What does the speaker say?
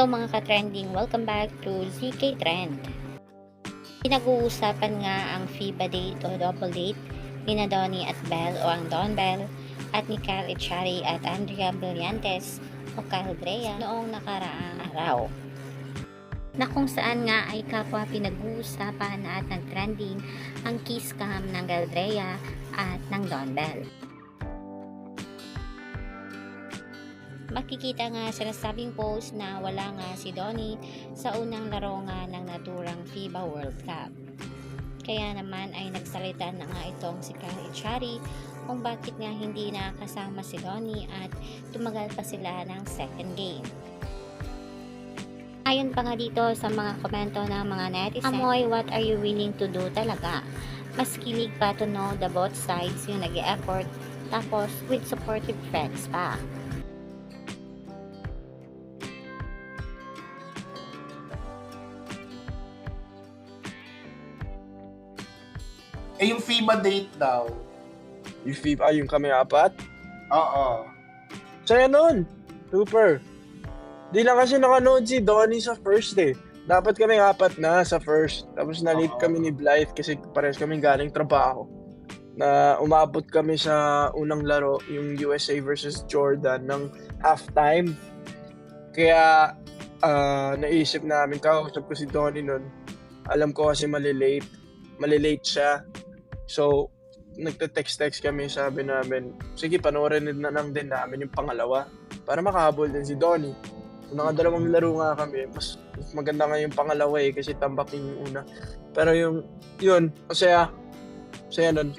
Hello mga ka-trending, welcome back to ZK Trend. Pinag-uusapan nga ang FIBA date o double date ni Donnie at Belle o ang Don Bell at ni Kyle Echari at Andrea Brillantes o Kyle Brea noong nakaraang araw. Na kung saan nga ay kapwa pinag-uusapan at nag-trending ang kiss cam ng Kyle Brea at ng Don Bell. Makikita nga sa nasabing post na wala nga si Donnie sa unang laro nga ng naturang FIBA World Cup. Kaya naman ay nagsalita na nga itong si Kyle Echari kung bakit nga hindi nakasama si Donnie at tumagal pa sila ng second game. Ayon pa nga dito sa mga komento ng mga netizen, Amoy, what are you willing to do talaga? Mas kilig pa to know the both sides yung nag-e-effort tapos with supportive friends pa. Yung FIBA date daw. Yung FIFA, yung kami apat? Oo. Saya nun! Super! Di lang kasi nakanood si Donnie sa first eh. Dapat kami apat na sa first. Tapos na-late kami ni Blythe kasi parehas kami galing trabaho. Na umabot kami sa unang laro, yung USA versus Jordan ng halftime. Kaya naisip namin, kausap ko si Donnie nun. Alam ko kasi malilate siya. So, nagte-text kami, sabi namin, sige, panoorin na lang din namin yung pangalawa para makahabol din si Donnie. Kung nakadalawang laro nga kami, mas maganda nga yung pangalawa kasi tambak yung una. Pero yun, masaya nun.